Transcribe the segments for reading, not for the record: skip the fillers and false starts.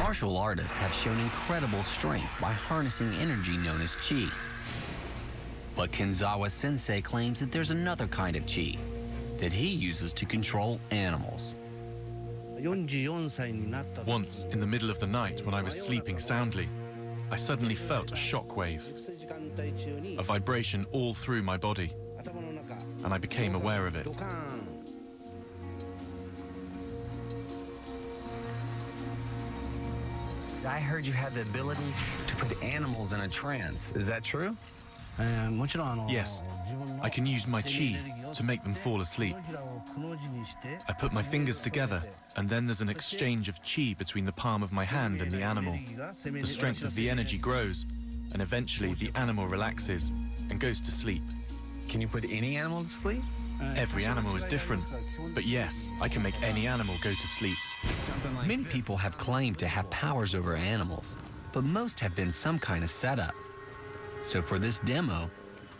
Martial artists have shown incredible strength by harnessing energy known as chi. But Kenzawa Sensei claims that there's another kind of chi that he uses to control animals. Once, in the middle of the night when I was sleeping soundly, I suddenly felt a shock wave, a vibration all through my body, and I became aware of it. I heard you had the ability to put animals in a trance. Is that true? Yes, I can use my chi to make them fall asleep. I put my fingers together, and then there's an exchange of chi between the palm of my hand and the animal. The strength of the energy grows, and eventually the animal relaxes and goes to sleep. Can you put any animal to sleep? Every animal is different, but yes, I can make any animal go to sleep. Many people have claimed to have powers over animals, but most have been some kind of setup. So for this demo,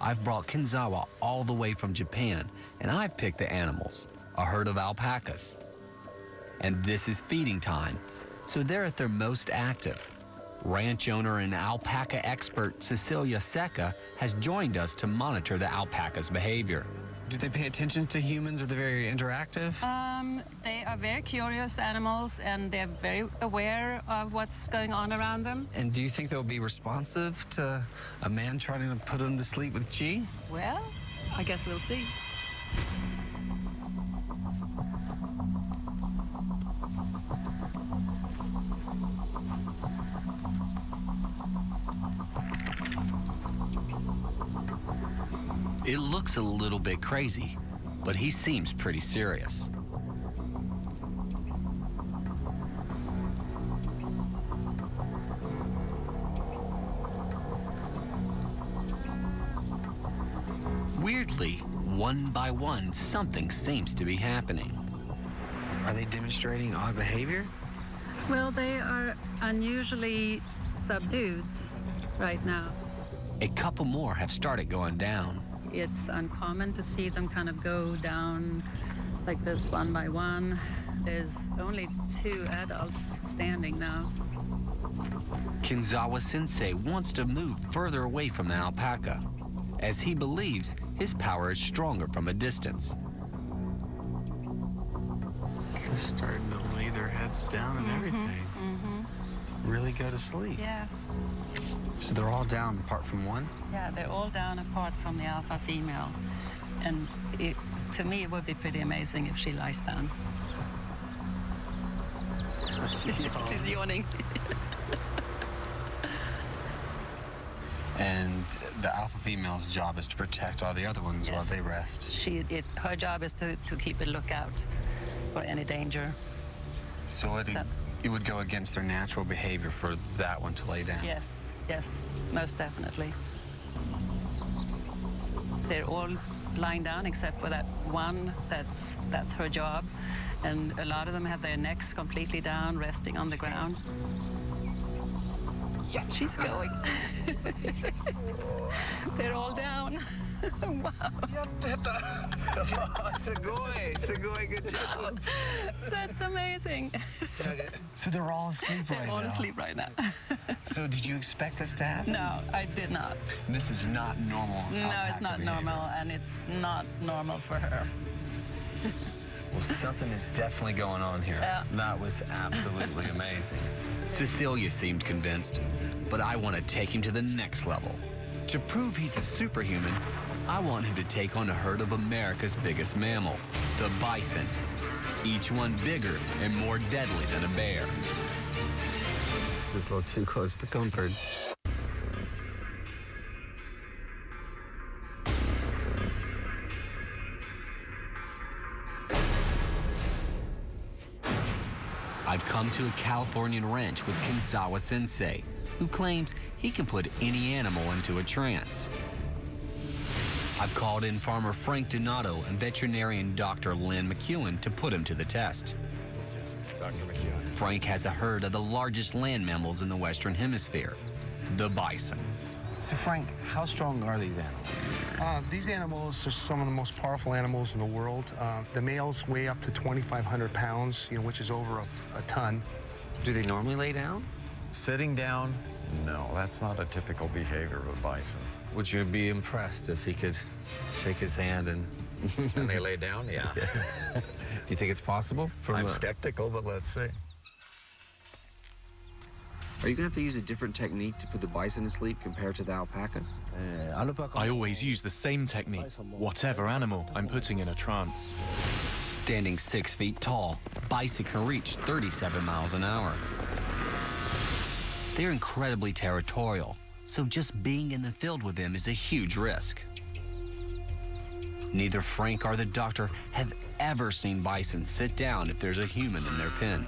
I've brought Kenzawa all the way from Japan, and I've picked the animals, a herd of alpacas. And this is feeding time, so they're at their most active. Ranch owner and alpaca expert Cecilia Seca has joined us to monitor the alpaca's behavior. Do they pay attention to humans? Are they very interactive? They are very curious animals, and they're very aware of what's going on around them. And do you think they'll be responsive to a man trying to put them to sleep with chi? Well, I guess we'll see. It looks a little bit crazy, but he seems pretty serious. Weirdly, one by one, something seems to be happening. Are they demonstrating odd behavior? Well, they are unusually subdued right now. A couple more have started going down. It's uncommon to see them kind of go down like this one by one. There's only 2 adults standing now. Kenzawa Sensei wants to move further away from the alpaca, as he believes his power is stronger from a distance. They're starting to lay their heads down and everything. Really go to sleep. Yeah. So they're all down apart from one? Yeah, they're all down apart from the alpha female. And to me, it would be pretty amazing if she lies down. She's yawning. And the alpha female's job is to protect all the other ones while they rest. Her job is to keep a lookout for any danger. So it would go against their natural behavior for that one to lay down? Yes, yes, most definitely. They're all lying down except for that one. That's her job. And a lot of them have their necks completely down, resting on the ground. Yeah, she's going. They're all down. Wow. Sugoi, good job. That's amazing. So they're all asleep right now? They're all asleep right now. So did you expect this to happen? No, I did not. This is not normal. No, it's not normal, and it's not normal for her. Well, something is definitely going on here. Yeah. That was absolutely amazing. Cecilia seemed convinced, but I want to take him to the next level. To prove he's a superhuman, I want him to take on a herd of America's biggest mammal, the bison. Each one bigger and more deadly than a bear. This is a little too close for comfort. I've come to a Californian ranch with Kenzawa Sensei, who claims he can put any animal into a trance. I've called in farmer Frank Donato and veterinarian Dr. Lynn McEwen to put him to the test. Dr. McEwen. Frank has a herd of the largest land mammals in the Western Hemisphere, the bison. So Frank, how strong are these animals? These animals are some of the most powerful animals in the world. The males weigh up to 2,500 pounds, which is over a ton. Do they normally lay down? Sitting down, no, that's not a typical behavior of a bison. Would you be impressed if he could shake his hand and... And they lay down, yeah. Do you think it's possible? I'm skeptical, but let's see. Are you gonna have to use a different technique to put the bison to sleep compared to the alpacas? I always use the same technique, whatever animal I'm putting in a trance. Standing 6 feet tall, bison can reach 37 miles an hour. They're incredibly territorial, so just being in the field with them is a huge risk. Neither Frank or the doctor have ever seen bison sit down if there's a human in their pen.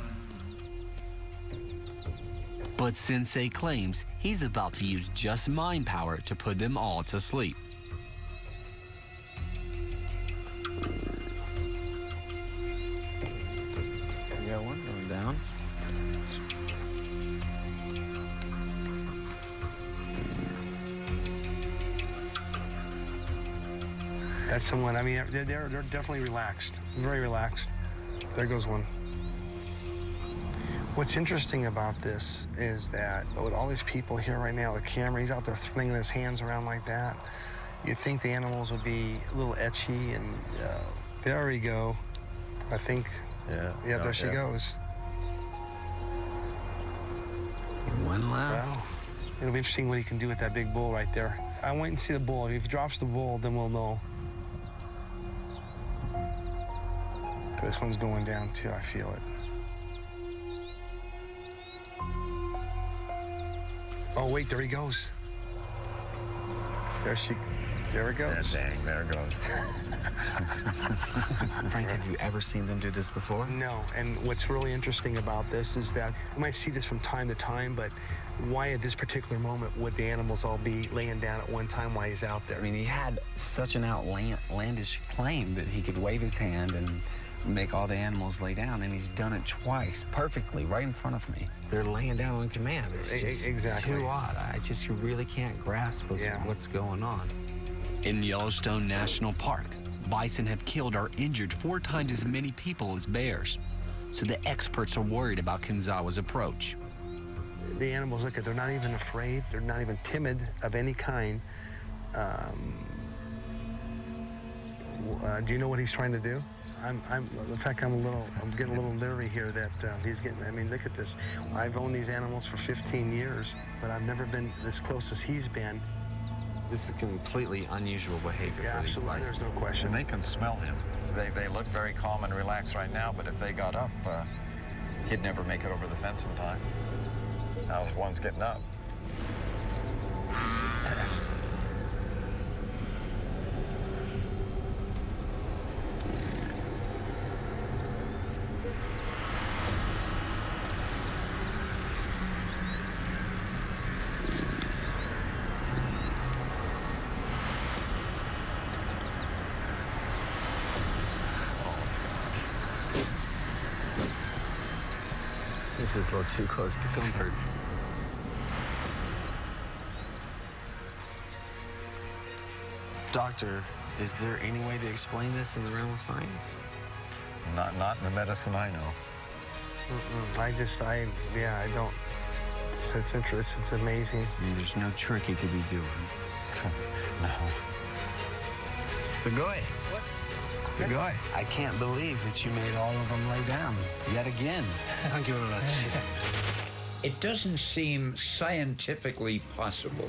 But Sensei claims he's about to use just mind power to put them all to sleep. You got one going down. That's someone, I mean, they're definitely relaxed, very relaxed. There goes one. What's interesting about this is that with all these people here right now, the camera, he's out there flinging his hands around like that. You'd think the animals would be a little etchy, and there we go. I think, yeah, there she goes. One left. Well, it'll be interesting what he can do with that big bull right there. I wait and see the bull. If he drops the bull, then we'll know. This one's going down too, I feel it. Oh, wait, there he goes. There it goes. Dang, there it goes. Frank, have you ever seen them do this before? No, and what's really interesting about this is that you might see this from time to time, but why at this particular moment would the animals all be laying down at one time while he's out there? I mean, he had such an outlandish claim that he could wave his hand and make all the animals lay down, and he's done it twice, perfectly, right in front of me. They're laying down on command. It's just Exactly. too odd. You really can't grasp what's going on. In Yellowstone National Park, bison have killed or injured 4 times as many people as bears. So the experts are worried about Kenzawa's approach. The animals, look, they're not even afraid. They're not even timid of any kind. Do you know what he's trying to do? In fact, I'm getting a little leery here that he's getting. I mean, look at this. I've owned these animals for 15 years, but I've never been this close as he's been. This is completely unusual behavior Yeah, for these absolutely. bison. There's no question. And they can smell him. They look very calm and relaxed right now, but if they got up, he'd never make it over the fence in time. Now one's getting up. This is a little too close for comfort. Doctor, is there any way to explain this in the realm of science? Not in the medicine I know. I don't. It's interesting. It's amazing. I mean, there's no trick he could be doing. No. Sugoi. What? Sugoi. I can't believe that you made all of them lay down yet again. Thank you very much. It doesn't seem scientifically possible